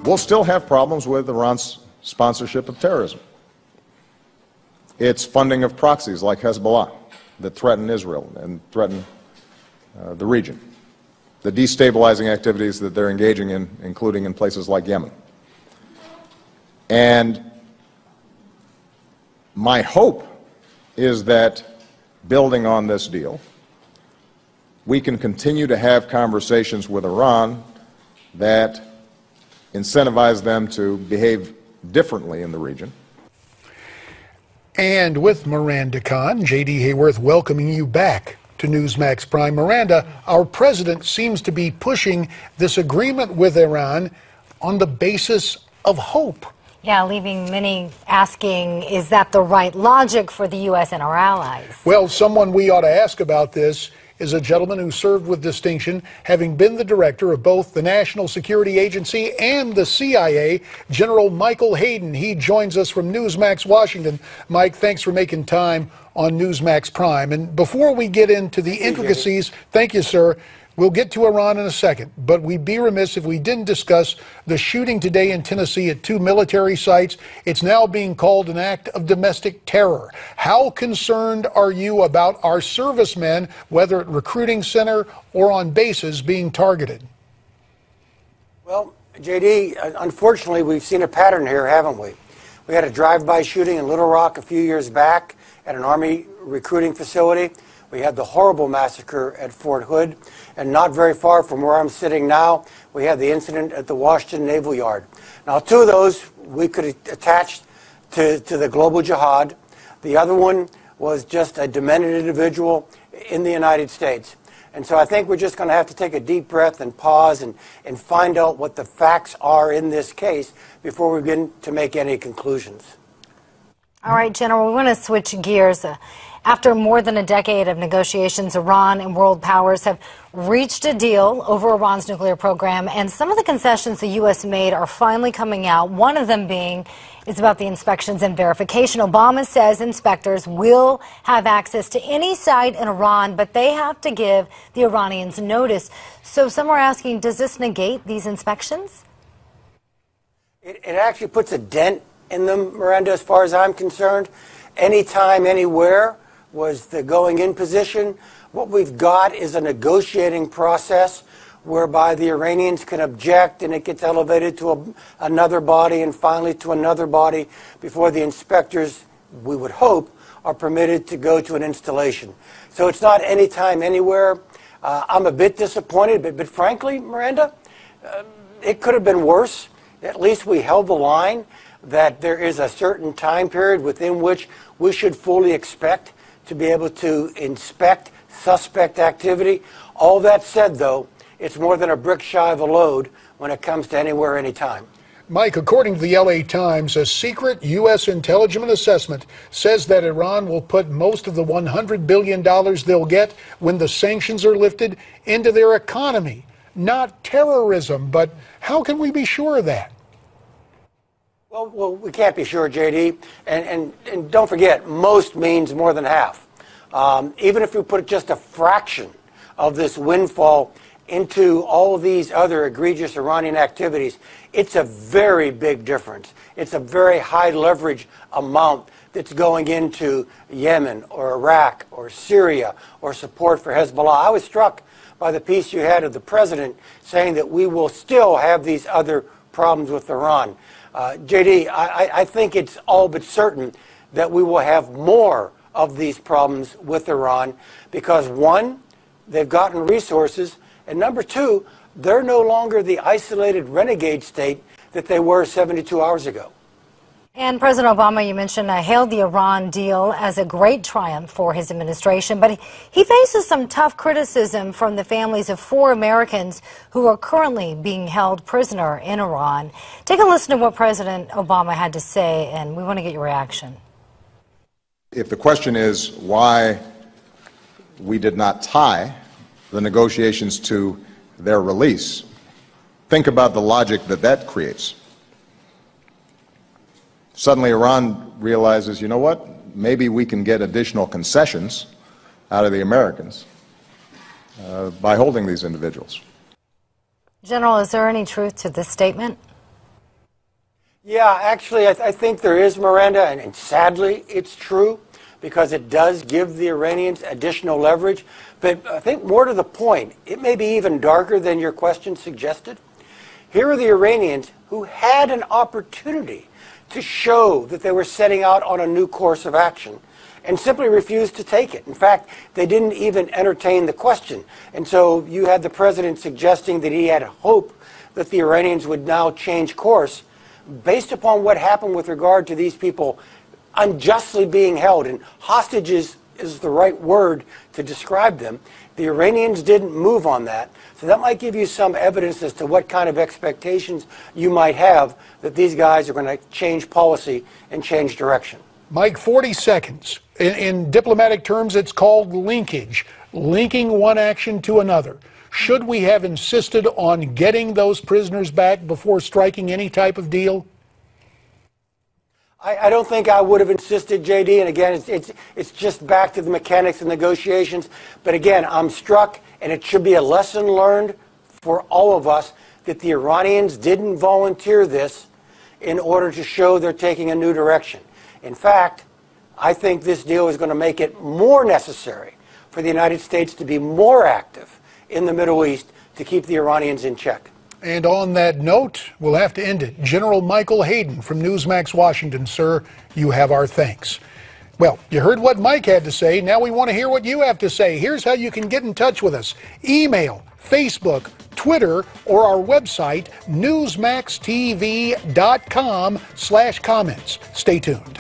we'll still have problems with Iran's sponsorship of terrorism, its funding of proxies like Hezbollah that threaten Israel and threaten the region, the destabilizing activities that they're engaging in, including in places like Yemen. And my hope is that, building on this deal, we can continue to have conversations with Iran that incentivize them to behave differently in the region. And with Miranda Khan, J.D. Hayworth welcoming you back to Newsmax Prime. Miranda, our president seems to be pushing this agreement with Iran on the basis of hope. Yeah, leaving many asking, is that the right logic for the U.S. and our allies? Well, someone we ought to ask about this is a gentleman who served with distinction, having been the director of both the National Security Agency and the CIA, General Michael Hayden. He joins us from Newsmax, Washington. Mike, thanks for making time on Newsmax Prime. And before we get into the intricacies, thank you, sir. We'll get to Iran in a second, but we'd be remiss if we didn't discuss the shooting today in Tennessee at 2 military sites. It's now being called an act of domestic terror. How concerned are you about our servicemen, whether at recruiting center or on bases, being targeted? Well, J.D., unfortunately, we've seen a pattern here, haven't we? We had a drive-by shooting in Little Rock a few years back at an Army recruiting facility. We had the horrible massacre at Fort Hood, and not very far from where I'm sitting now, we had the incident at the Washington Naval Yard. Now, 2 of those we could attach to the global jihad. The other one was just a demented individual in the United States. And so I think we're just going to have to take a deep breath and pause and find out what the facts are in this case before we begin to make any conclusions. All right, General, we want to switch gears. After more than a decade of negotiations, Iran and world powers have reached a deal over Iran's nuclear program, and some of the concessions the U.S. made are finally coming out. One of them being is about the inspections and verification. Obama says inspectors will have access to any site in Iran, but they have to give the Iranians notice. So some are asking, does this negate these inspections? It actually puts a dent in them, Miranda, as far as I'm concerned. Anytime, anywhere was the going in position. What we've got is a negotiating process whereby the Iranians can object and it gets elevated to another body and finally to another body before the inspectors, we would hope, are permitted to go to an installation. So it's not anytime, anywhere. I'm a bit disappointed, but frankly, Miranda, it could have been worse. At least we held the line that there is a certain time period within which we should fully expect to be able to inspect suspect activity. All that said, though, it's more than a brick shy of a load when it comes to anywhere, anytime. Mike, according to the L.A. Times, a secret U.S. intelligence assessment says that Iran will put most of the $100 billion they'll get when the sanctions are lifted into their economy, not terrorism. But how can we be sure of that? Well, we can't be sure, J.D. And don't forget, most means more than half. Even if we put just a fraction of this windfall into all of these other egregious Iranian activities, it's a very big difference. It's a very high leverage amount that's going into Yemen or Iraq or Syria or support for Hezbollah. I was struck by the piece you had of the president saying that we will still have these other problems with Iran. J.D., I think it's all but certain that we will have more of these problems with Iran because, one, they've gotten resources, and number two, they're no longer the isolated renegade state that they were 72 hours ago. And President Obama, you mentioned, hailed the Iran deal as a great triumph for his administration, but he faces some tough criticism from the families of 4 Americans who are currently being held prisoner in Iran. Take a listen to what President Obama had to say, and we want to get your reaction. If the question is why we did not tie the negotiations to their release, think about the logic that that creates. Suddenly Iran realizes, you know what, maybe we can get additional concessions out of the Americans by holding these individuals. General, is there any truth to this statement? Yeah, actually, I think there is, Miranda, and sadly, it's true, because it does give the Iranians additional leverage. But I think more to the point, it may be even darker than your question suggested. Here are the Iranians who had an opportunity to show that they were setting out on a new course of action and simply refused to take it. In fact, they didn't even entertain the question. And so you had the president suggesting that he had hope that the Iranians would now change course based upon what happened with regard to these people unjustly being held. And hostages is the right word to describe them. The Iranians didn't move on that. So that might give you some evidence as to what kind of expectations you might have that these guys are going to change policy and change direction. Mike, 40 seconds. In diplomatic terms, it's called linkage, linking one action to another. Should we have insisted on getting those prisoners back before striking any type of deal? I don't think I would have insisted, JD, and again, it's just back to the mechanics of negotiations. But again, I'm struck, and it should be a lesson learned for all of us, that the Iranians didn't volunteer this in order to show they're taking a new direction. In fact, I think this deal is going to make it more necessary for the United States to be more active in the Middle East to keep the Iranians in check. And on that note, we'll have to end it. General Michael Hayden from Newsmax Washington, sir, you have our thanks. Well, you heard what Mike had to say. Now we want to hear what you have to say. Here's how you can get in touch with us. Email, Facebook, Twitter, or our website, newsmaxtv.com/comments. Stay tuned.